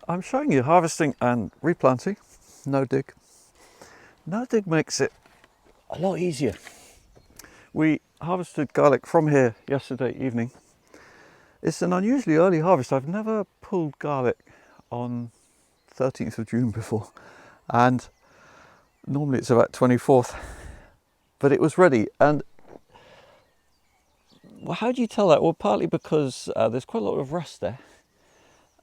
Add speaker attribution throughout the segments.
Speaker 1: I'm showing you harvesting and replanting, no dig. No dig makes it a lot easier. We harvested garlic from here yesterday evening. It's an unusually early harvest. I've never pulled garlic on 13th of June before, and normally it's about 24th, but it was ready. And well, how do you tell that? Well, partly because there's quite a lot of rust there,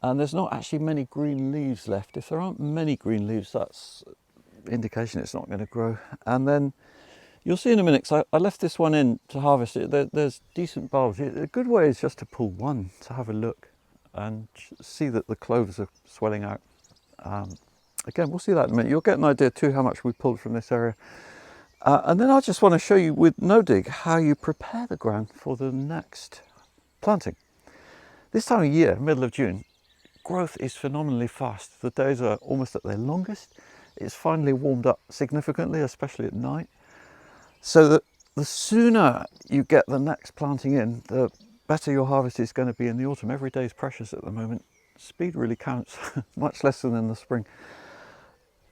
Speaker 1: and there's not actually many green leaves left. If there aren't many green leaves, that's indication it's not going to grow. And then you'll see in a minute, because I left this one in to harvest it. There's decent bulbs. A good way is just to pull one to have a look and see that the cloves are swelling out. Again, we'll see that in a minute. You'll get an idea too how much we pulled from this area. And then I just want to show you with no dig how you prepare the ground for the next planting. This time of year, middle of June, growth is phenomenally fast. The days are almost at their longest. It's finally warmed up significantly, especially at night. So that the sooner you get the next planting in, the better your harvest is going to be in the autumn. Every day is precious at the moment. Speed really counts, much less than in the spring.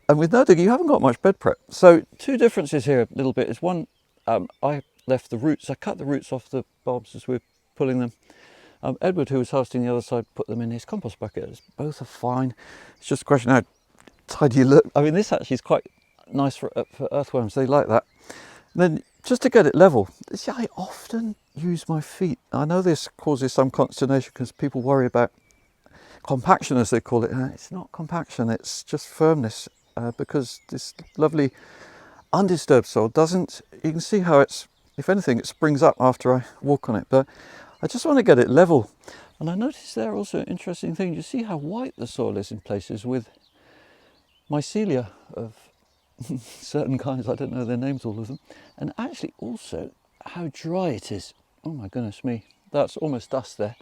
Speaker 1: And with no dig, you haven't got much bed prep. So two differences here a little bit is one, I left the roots, I cut the roots off the bulbs as we're pulling them. Edward, who was harvesting the other side, put them in his compost bucket. Both are fine. It's just a question how tidy you look. I mean, this actually is quite nice for earthworms. They like that. And then just to get it level, see, I often use my feet. I know this causes some consternation because people worry about compaction, as they call it. It's not compaction, it's just firmness, because this lovely undisturbed soil doesn't, you can see how it's, if anything, it springs up after I walk on it. But I just want to get it level. And I noticed there also an interesting thing. You see how white the soil is in places with mycelia of certain kinds. I don't know their names, all of them. And actually also how dry it is. Oh my goodness me, that's almost dust there.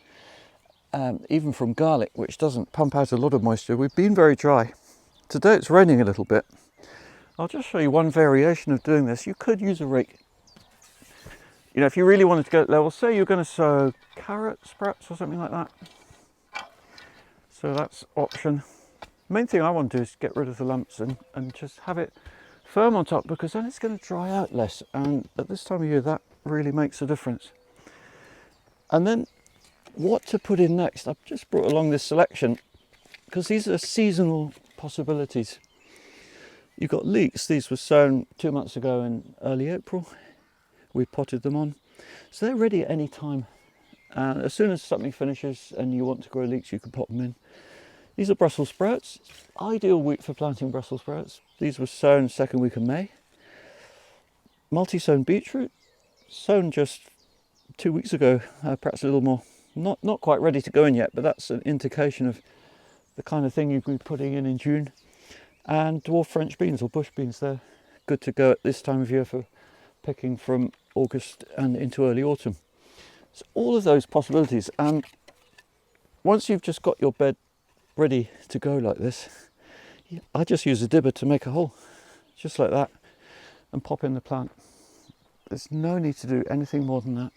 Speaker 1: Even from garlic, which doesn't pump out a lot of moisture. We've been very dry. Today it's raining a little bit. I'll just show you one variation of doing this. You could use a rake. You know, if you really wanted to get it level, say you're going to sow carrots perhaps or something like that. So that's option. The main thing I want to do is get rid of the lumps and just have it firm on top, because then it's going to dry out less. And at this time of year, that really makes a difference. And then what to put in next? I've just brought along this selection because these are seasonal possibilities. You've got leeks. These were sown 2 months ago in early April. We potted them on, so they're ready at any time. And as soon as something finishes and you want to grow leeks, you can pop them in. These are Brussels sprouts. Ideal week for planting Brussels sprouts. These were sown second week of May. Multi-sown beetroot, sown just 2 weeks ago, perhaps a little more. Not quite ready to go in yet, but that's an indication of the kind of thing you'd be putting in June. And dwarf French beans or bush beans, they're good to go at this time of year for picking from August and into early autumn. So all of those possibilities. And once you've just got your bed ready to go like this, I just use a dibber to make a hole, just like that, and pop in the plant. There's no need to do anything more than that.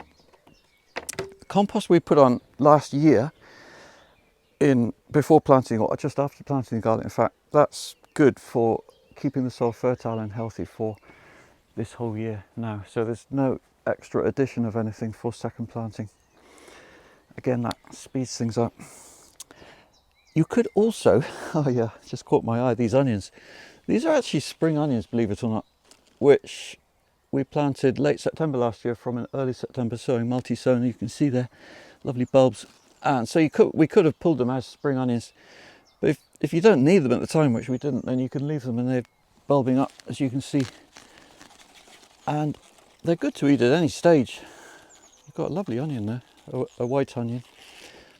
Speaker 1: The compost we put on last year before planting, or just after planting the garlic, in fact, that's good for keeping the soil fertile and healthy for this whole year now. So there's no extra addition of anything for second planting. Again, that speeds things up. You could also, oh yeah, just caught my eye, these onions. These are actually spring onions, believe it or not, which we planted late September last year from an early September sowing, multi-sown. You can see there, lovely bulbs. And so we could have pulled them as spring onions. But if you don't need them at the time, which we didn't, then you can leave them and they're bulbing up, as you can see. And they're good to eat at any stage. You've got a lovely onion there, a white onion.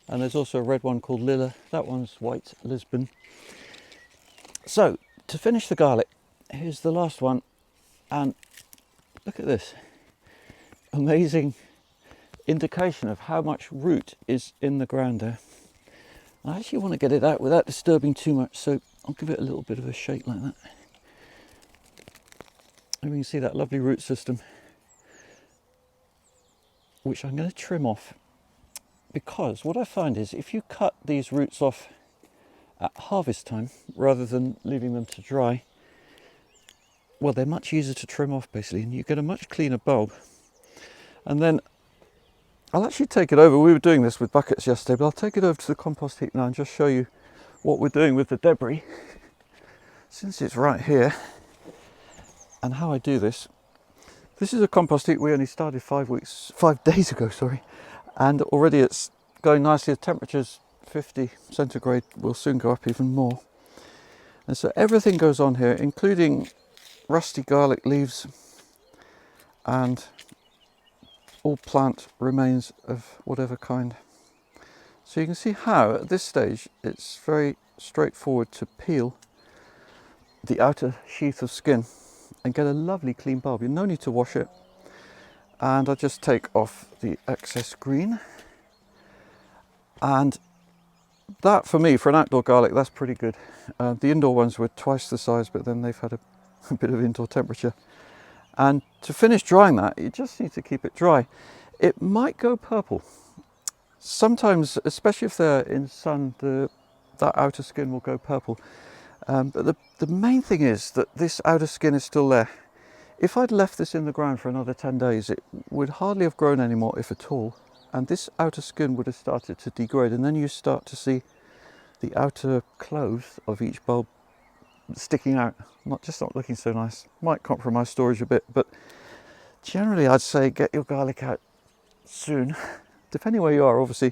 Speaker 1: And there's also a red one called Lilla. That one's white Lisbon. So to finish the garlic, here's the last one. And look at this. Amazing indication of how much root is in the ground there. I actually want to get it out without disturbing too much, so I'll give it a little bit of a shake like that. And we can see that lovely root system, which I'm going to trim off, because what I find is if you cut these roots off at harvest time rather than leaving them to dry, well, they're much easier to trim off basically, and you get a much cleaner bulb. And then I'll actually take it over. We were doing this with buckets yesterday, but I'll take it over to the compost heap now and just show you what we're doing with the debris, since it's right here, and how I do this. This is a compost heap we only started 5 days ago, sorry, and already it's going nicely. The temperature's 50 centigrade, will soon go up even more. And so everything goes on here, including rusty garlic leaves and all plant remains of whatever kind. So you can see how at this stage it's very straightforward to peel the outer sheath of skin and get a lovely clean bulb. You no need to wash it. And I just take off the excess green, and that for me, for an outdoor garlic, that's pretty good. The indoor ones were twice the size, but then they've had a bit of indoor temperature. And to finish drying that, you just need to keep it dry. It might go purple. Sometimes, especially if they're in sun, that outer skin will go purple. But the main thing is that this outer skin is still there. If I'd left this in the ground for another 10 days, it would hardly have grown anymore, if at all. And this outer skin would have started to degrade. And then you start to see the outer clothes of each bulb sticking out, not looking so nice. Might compromise storage a bit, but generally I'd say get your garlic out soon, depending where you are, obviously,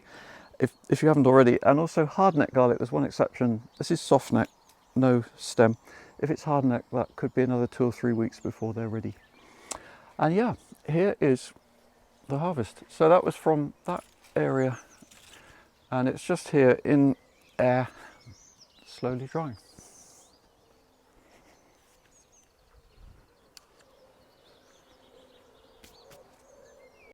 Speaker 1: if you haven't already. And also hardneck garlic, there's one exception. This is softneck, no stem. If it's hardneck, that could be another 2 or 3 weeks before they're ready. And yeah, here is the harvest. So that was from that area, and it's just here in air, slowly drying.